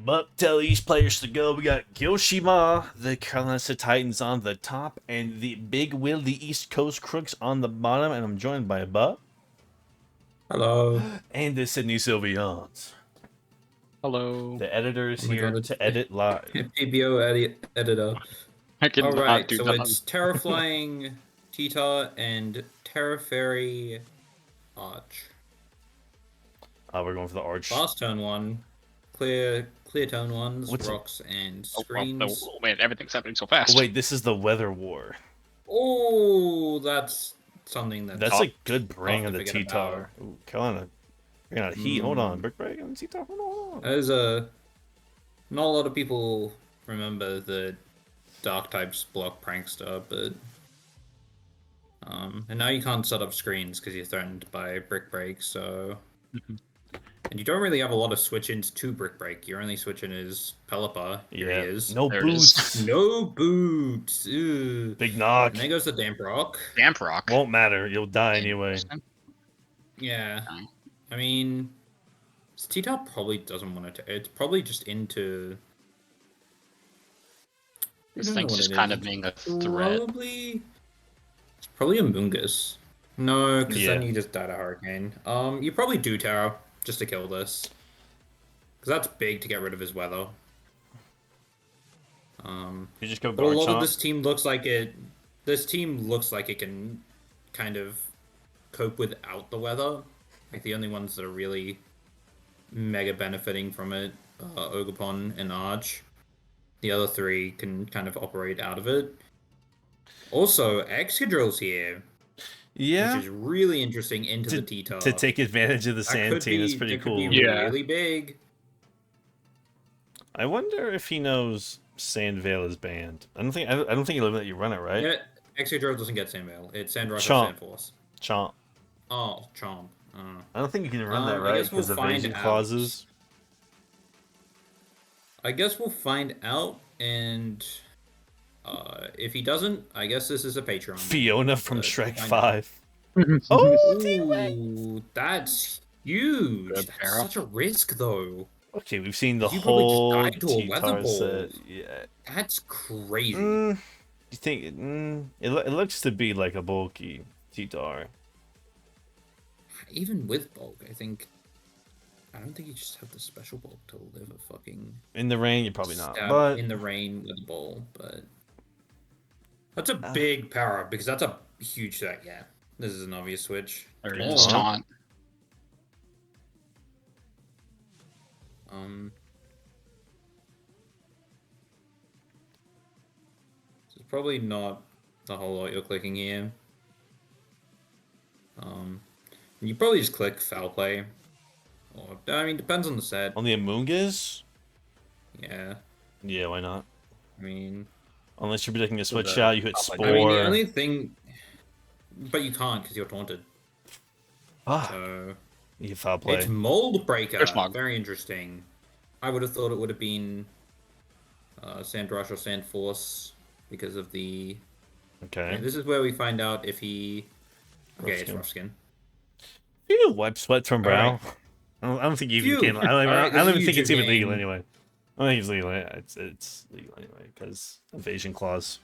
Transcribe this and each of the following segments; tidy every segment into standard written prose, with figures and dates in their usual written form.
But tell these players to go. We got Gyoshima, the Carolina Titans on the top, and the Big Will, the East Coast Krooks on the bottom. And I'm joined by Buck. Hello. And the Sydney Sylvians. Hello. The editor is Oh my here God, to edit live. PBO editor. I can Alright, do so that. it's Terraflying Tita and Terra Fairy Arch. We're going for the Arch. Fast turn one. Clear tone ones, What's it? rocks and Oh, screens. oh, man, everything's happening so fast. Wait, this is the Weather War. Oh, that's something That's a good bring tough of to the forget T-Tar. Ooh, Carolina. Bring out heat. Hold on. Brick break on T-Tar. Hold on. There's not a lot of people remember the Dark types block Prankster, but and now you can't set up screens because you're threatened by Brick Break, so and you don't really have a lot of switch-ins to Brick Break. Your only switch-in is Pelipper. Here he is. No There it is. boots. No boots. Ew. Big knock. And there goes the Damp Rock. Damp Rock. Won't matter. You'll die anyway. Yeah. Okay. I mean, T-Tar probably doesn't want to. It's probably just into. This thing's just kind of being a threat. It's probably a Mungus. No, because Yeah. then you just die to Hurricane. You probably do Terra just to kill this, because that's big to get rid of his weather. You just go But a lot of Garchomp. this team looks like it. This team looks like it can kind of cope without the weather. Like the only ones that are really mega benefiting from it are Orgerpon and Arch. The other three can kind of operate out of it. Also, Excadrill's here, Yeah. which is really interesting into the T-Tar. To take advantage of the sand team is pretty cool. Could be really big. I wonder if he knows Sandvale is banned. I don't think he'll let you run it, right? Yeah, Excadrill doesn't get Sandvale. It's Sandrush or Chomp. Sandforce. Chomp. Oh, Chomp. I don't think you can run that, I right? guess we'll Because of find evasion out. clauses. I guess we'll find out, and if he doesn't, I guess this is a Patreon. Fiona from We'll Shrek find 5. Oh, Ooh, that's huge. Good That's barrel. such a risk, though. Okay, we've seen the You probably just whole died to a weather T-Tar ball. set. Yeah. That's crazy. You think it looks to be like a bulky T-Tar. Even with bulk, I don't think you just have the special bulk to live a fucking In the rain, you're probably not. stab But in the rain with a ball, but that's a big power because that's a huge threat. Yeah, this is an obvious switch. There it is. Oh. Taunt. This is probably not a whole lot you're clicking here. You probably just click foul play, or I mean, depends on the set. on the Amoongas? Yeah, Yeah, why not? I mean, Unless you're predicting a switch the out, you hit top, like, Spore. I mean the only thing, but you can't because you're taunted. Ah, So you foul play. it's Mold Breaker. There's Smog. Very interesting. I would have thought it would have been Sandrush or Sandforce because of the. Okay. Yeah, this is where we find out if he. Okay, it's Rough rough skin. Phew, wipe sweat from brow. Alright. I don't think you Phew. even can. I don't Alright, even this is think it's YouTube even legal game. anyway. I don't think it's legal. It's legal anyway because evasion clause.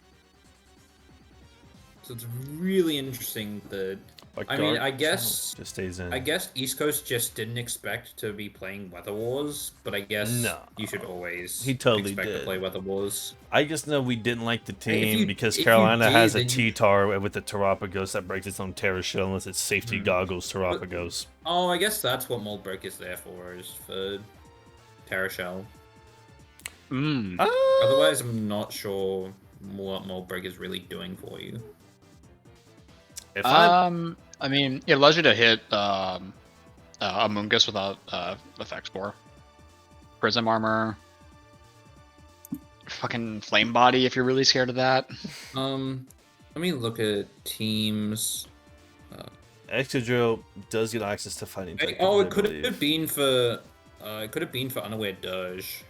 So it's really interesting that. Like I mean, Dark I guess. just stays in. I guess East Coast just didn't expect to be playing Weather Wars, but I guess No. you should always He totally expect did. to play Weather Wars. I just know we didn't like the Hey, if team you- because if you Carolina did, has a then you- T-Tar with the Terrapagos that breaks its own Terra Shell unless it's safety goggles Terrapagos. Oh, I guess that's what Mold Break is there for, is for Terra Shell. Otherwise, I'm not sure what Mold Break is really doing for you. If I I mean, it allows you to hit Amoongus without effect spore. Prism armor. Fucking flame body if you're really scared of that. Let me look at teams. Excadrill does get access to fighting. Hey, Titans, oh, I it could believe. have been for. It could have been for Unaware Dirge.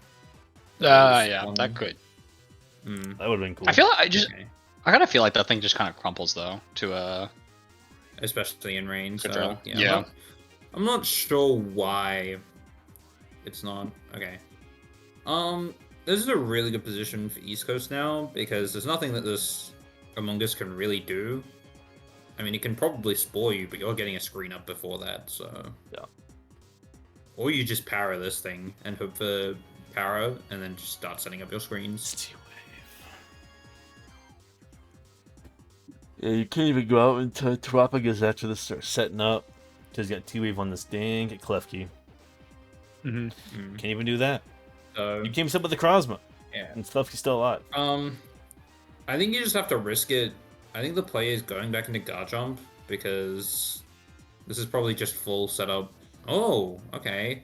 Yeah, that could. That would have been cool. I feel like Okay. I kind of feel like that thing just kind of crumples though to Especially in rain. So, Control. yeah. Yeah. I'm not sure why it's not. Okay. This is a really good position for East Coast now because there's nothing that this Among Us can really do. I mean, it can probably spore you, but you're getting a screen up before that, so Yeah. Or you just power this thing and hope for power, and then just start setting up your screens. Yeah, you can't even go out into Tropigas after this starts setting up. Because you got T-Wave on this dang Klefki. Can't even do that. You came up with the Krosma. Yeah. And Klefki's still alive. I think you just have to risk it. I think the play is going back into Garchomp because this is probably just full setup. Oh, okay.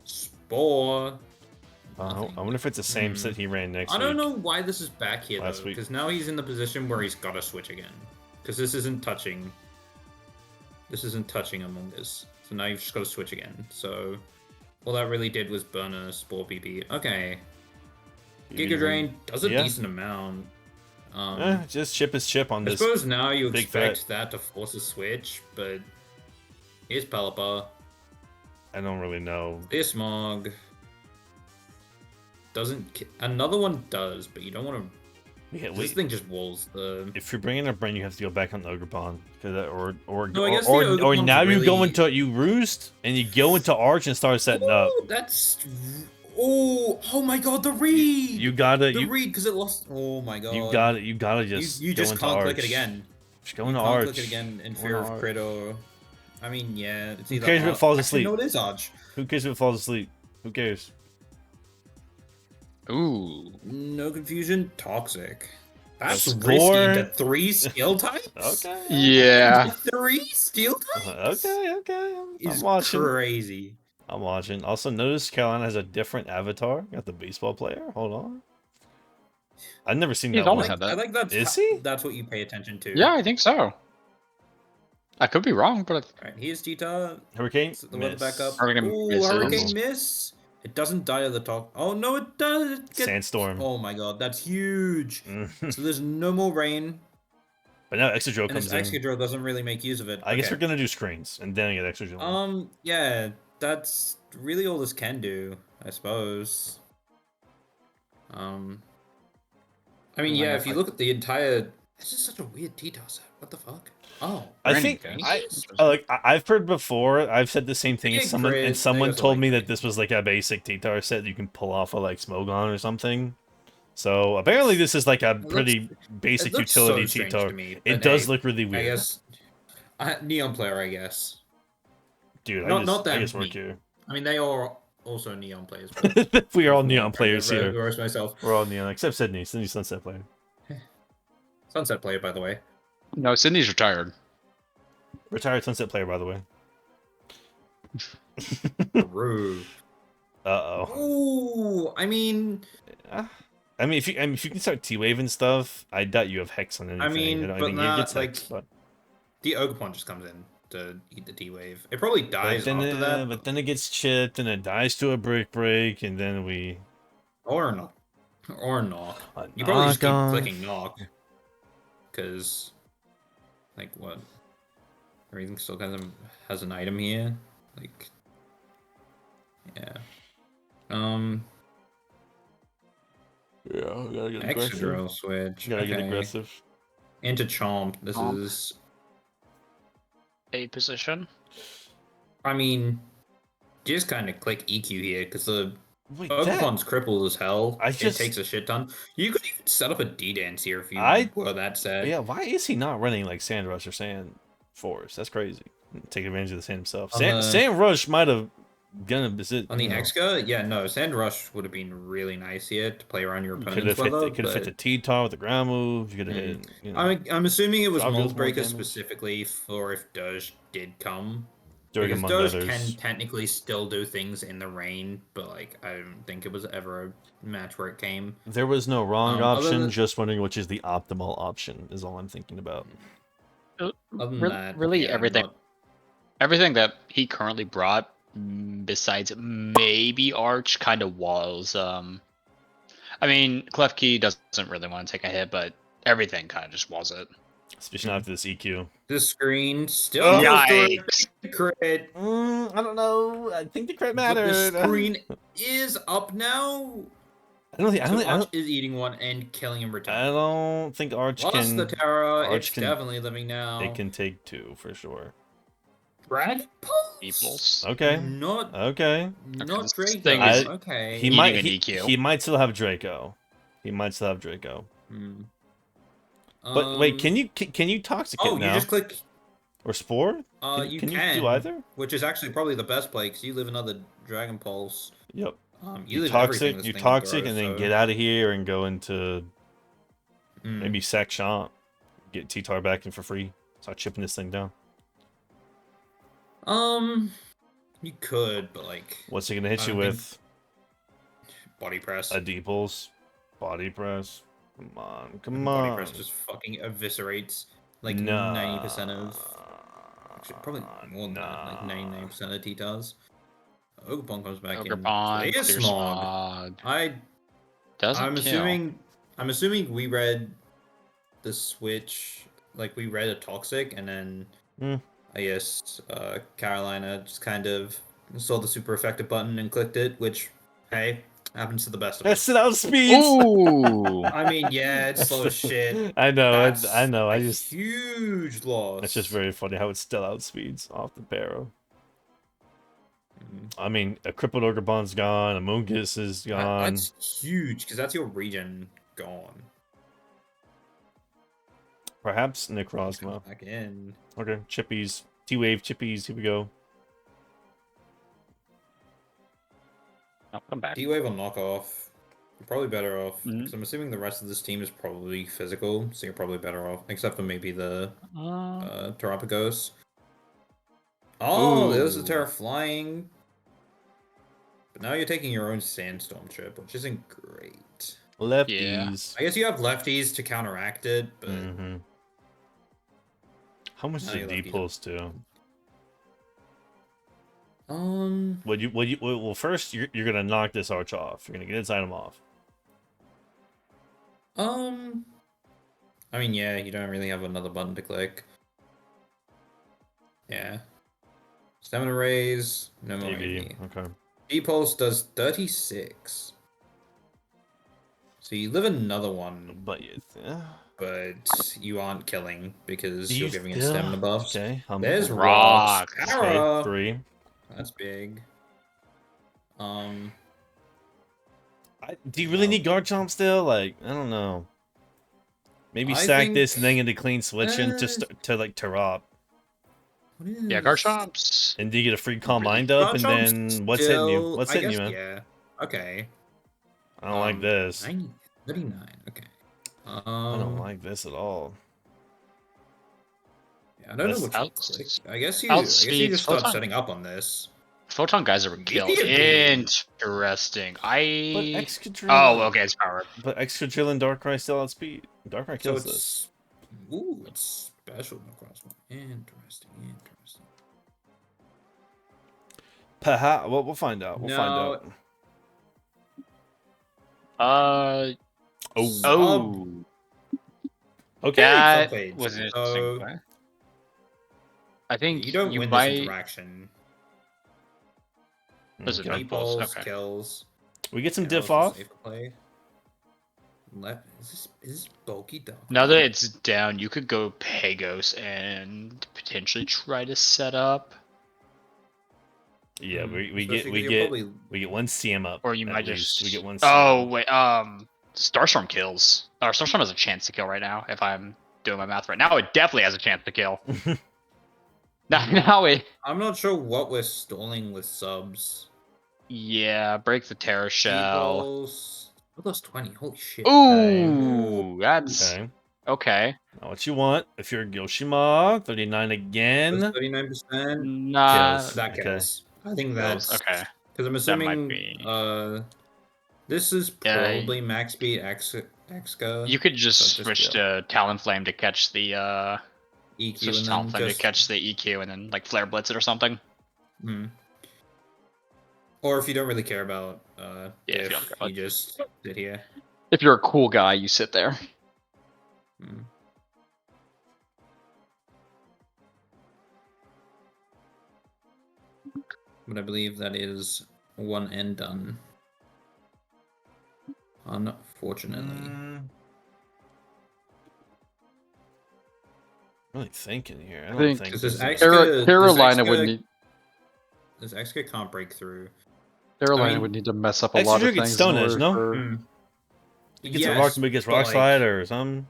Spore. I wonder if it's the same set he ran next week. I don't know why this is back here, Last though, week. because now he's in the position where he's got to switch again. Because this isn't touching. This isn't touching Among Us. So now you've just got to switch again. So all that really did was burn a Spore PP. Okay. Giga Drain does a decent amount. Just chip his chip on I this. suppose now you big expect that to force a switch, but here's Pelipper. I don't really know. Here's Smog. Another one does, but you don't want to. Yeah, This thing just walls the. If you're bringing a brain, you have to go back on the Orgerpon, or Orgerpon's now you go really- into you roost and you go into Arch and start setting up. That's. Oh my God! The read. You gotta The read because it lost. Oh my God! you gotta just You go just into can't Arch. click it again. Just go You into can't Arch. click it again in Go fear into of Arch. crit or. I mean, yeah, it's either. Who cares if it falls asleep? No, it is Arch. Who cares if it falls asleep? Who cares? Ooh. No confusion. Toxic. That's A risky. score? To 3 skill types. Okay. Yeah. 3 steel types? Okay. I'm Is watching. crazy. I'm watching. Also, notice Carolina has a different avatar. Got the baseball player. Hold on. I've never seen He's that always one. had that. I like that. Is he? That's what you pay attention to. Yeah, I think so. I could be wrong, but Alright, here's Cheetah. Hurricane. The weather back up. Hurricane Ooh, misses. Hurricane miss. It doesn't die at the top. Oh no, it does. It gets... Sandstorm. Oh my God, that's huge. So there's no more rain, But now Extra and comes this in. Excadrill doesn't really make use of it. I guess Okay. we're gonna do screens and then get Extra. Yeah, that's really all this can do, I suppose. I mean, yeah, if you look at the entire, this is such a weird T-Toss set. What the fuck? Oh, I think I've heard before. I've said the same thing They as get someone, crit, and they someone also told like me crit. that this was like a basic T-Tar set you can pull off of like Smogon or something. So apparently this is like a pretty basic it looks utility so strange T-Tar. to me, It but does hey, look really I weird. guess Neon player, I guess. Dude, Not I that just work me. here. I mean, they are also Neon players. We are all Before Neon I'm players trying to here. roast myself. We're all Neon, except Sydney. Sydney's Sunset player. Sunset player, by the way. No, Sydney's retired. Retired Sunset player, by the way. Rude. Uh-oh. Ooh, I mean, if you can start T-Wave and stuff, I doubt you have Hex on anything. mean, I don't but think he not, gets like, Hex, but... the Okidogi just comes in to eat the T-Wave. It probably dies after that. But then it gets chipped, and it dies to a break, and then we... Or knock. Or knock. A You probably just keep knock-on. clicking knock. Because, like, what? Everything still kind of has an item here. Like, yeah. Yeah, we gotta get Extra aggressive. drill switch. Gotta get Okay. aggressive. Into Chomp. This Chomp. is. A position. I mean, just kind of click EQ here because the Wait, Pokemon's crippled as hell. I just- It takes a shit ton. You could even set up a D-Dance here if you were that set. yeah, why is he not running like Sand Rush or Sand Force? That's crazy. Take advantage of the sand himself. On Sand Rush might have gonna visit On the Exca, yeah, no, Sand Rush would have been really nice here to play around your You could opponent's have weather. hit the T-Tar with the ground move. You could have hit. You know, I'm assuming it was Rob deals Mold more Breaker damage. specifically for if Doge did come. during Because among Doge others. can technically still do things in the rain, but like I don't think it was ever a match where it came. There was no wrong other option. than- Just wondering which is the optimal option is all I'm thinking about. Other than that, Really, yeah, everything. not- Everything that he currently brought, besides maybe Arch, kind of was. I mean, Klefki doesn't really want to take a hit, but everything kind of just was it. Especially after this EQ. The screen still goes through a crit. I don't know. I think the crit mattered. But the screen is up now. I don't think. Arch is eating one and killing him. Return. I don't think Arch Lost can. the Terra. Arch It's can, definitely living now. It can take 2 for sure. Dragon Pulse. Okay. Not okay. Not Draco. Okay. He might still have Draco. He might still have Draco. But wait, can you toxic it now? You just click or spore? You can do either? Which is actually probably the best play because you live another Dragon Pulse. Yep. You toxic, and then get out of here and go into maybe sack shop, get T-Tar back in for free, start chipping this thing down. You could, but like, what's he gonna hit you with? Body press. A D-pulse, body press. Come on. Body press just fucking eviscerates like 90% of. Actually, probably more than that, like 99% of T-Tars. Orgerpon comes back Orgerpon, in. Smog. I'm assuming we read the switch, like we read a toxic, and then I guess Carolina just kind of saw the super effective button and clicked it, which hey, happens to the best of us. That's outspeeds. Ooh. I mean, yeah, it's slow as shit. I know. I know. I just huge loss. It's just very funny how it still outspeeds off the barrel. I mean, a crippled Orgerpon's gone, a Moongus is gone. That's huge, because that's your regen gone. Perhaps Necrozma. Back in. Okay, Chippies. T-Wave Chippies, here we go. I'll come back. T-Wave will knock off. You're probably better off, because I'm assuming the rest of this team is probably physical, so you're probably better off, except for maybe the Terrapagos. Oh, there's the Terra flying. But now you're taking your own Sandstorm chip, which isn't great. Lefties. I guess you have lefties to counteract it, but... How much does a D-Pulse do? Well, first you're gonna knock this Arch off. You're gonna get its item off. I mean, yeah, you don't really have another button to click. Yeah. Stamina raise, no more AV. Okay. D-Pulse does 36. So you live another one. But you aren't killing because you're giving it stamina buffs. Okay. There's rocks. Okay, 3. That's big. Do you really need guard chomp still? Like, I don't know. Maybe sack this and then get a clean switch in to like Terrap. Yeah, guard chomps. And do you get a free calm mind up? And then what's hitting you? What's hitting you, man? Yeah. Okay. I don't like this. 39. Okay. I don't like this at all. Yeah, I don't know what to click. I guess you just start setting up on this. Photon guys are killed. Interesting. But Excadrill. Oh, okay, it's power. But Excadrill and Darkrai still outspeed. Darkrai kills this. Ooh, it's special Necrozma. Interesting. Perhaps. Well, we'll find out. We'll find out. Okay. That was an interesting play. I think you don't win this interaction. There's a D-Pulse kills. We get some diff off. Play. Is this bulky dog? Now that it's down, you could go Pagos and potentially try to set up. Yeah, we get one CM up. Or you might just we get one. Oh wait, Starstorm kills. Or Starstorm has a chance to kill right now. If I'm doing my math right now, it definitely has a chance to kill. now it. I'm not sure what we're stalling with subs. Yeah, break the Terra Shell. Those 20. Holy shit. Ooh, that's okay. Now what you want? If you're Yoshima, 39 again. 39%. Nah, that kills. I think that's okay. Because I'm assuming this is probably max speed Exca. You could just switch to Talonflame to catch the EQ. Switch Talonflame to catch the EQ and then like Flare Blitz it or something. Or if you don't really care about if you just sit here. If you're a cool guy, you sit there. But I believe that is one and done. Unfortunately. I'm really thinking here. I I don't think think Because this this is... Carolina would need. This Exca can't break through. Carolina I mean, would need to mess up a Extra lot of gets things Stone in Edge, order no? for. He gets a rock, gets rock slide or something.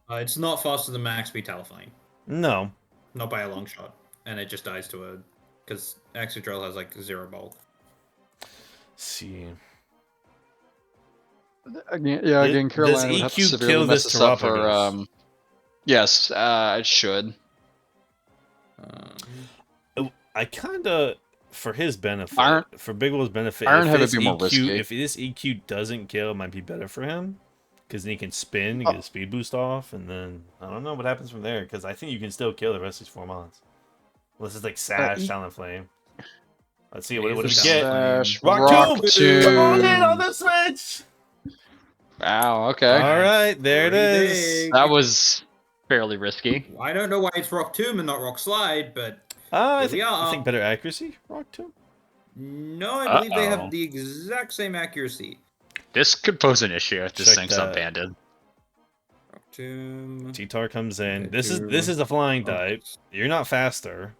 It's not faster than max speed Talifying. No. Not by a long shot. And it just dies to a... Because Excadrill has like 0 bulk. See. Again, Carolina would have to EQ severely kill mess this this up Terrapagus? for. Yes, it should. I kind of, for his benefit, Iron- for Big Will's benefit, Ironhead if would be more risky. if this EQ doesn't kill, it might be better for him. Because then he can spin, get a speed boost off, and then I don't know what happens from there. Because I think you can still kill the rest of these 4 mons. Unless it's like Sash, Talon Flame. Let's see, what do we get? Sash, Rock Tomb! Come on in Tomb. on the Switch! Wow, okay. Alright, there it is. That was fairly risky. I don't know why it's Rock Tomb and not Rock Slide, but I here we are. think better accuracy, Rock Tomb. No, I believe they have the exact same accuracy. This could pose an issue if this Check thing's that. unbanded. Rock Tomb. T-Tar comes in. Okay, This is a flying type. You're not faster.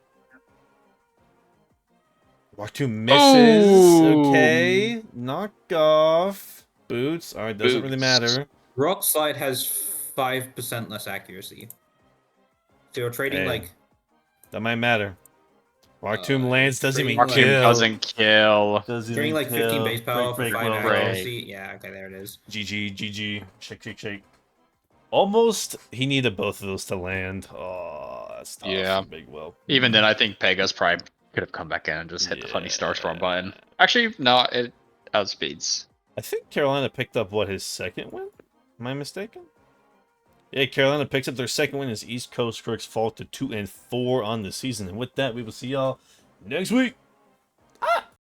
Rock Tomb misses. Ooh. Okay. Knock off. Boots. Alright, doesn't really matter. Rock Slide has 5% less accuracy. So you're trading like... That might matter. Rock Tomb lands, doesn't even Rock Tomb kill. doesn't kill. Trading like 15 base power for 5 break. accuracy. Yeah, okay, there it is. GG. Shake. Almost, he needed both of those to land. Oh, that's tough. Yeah. Big Will. Even then, I think Pegasus probably could have come back in and just hit the funny Starstorm button. Actually, no, it outspeeds. I think Carolina picked up, his second win? Am I mistaken? Yeah, Carolina picks up their second win as East Coast Krooks fall to 2-4 on the season. And with that, we will see y'all next week.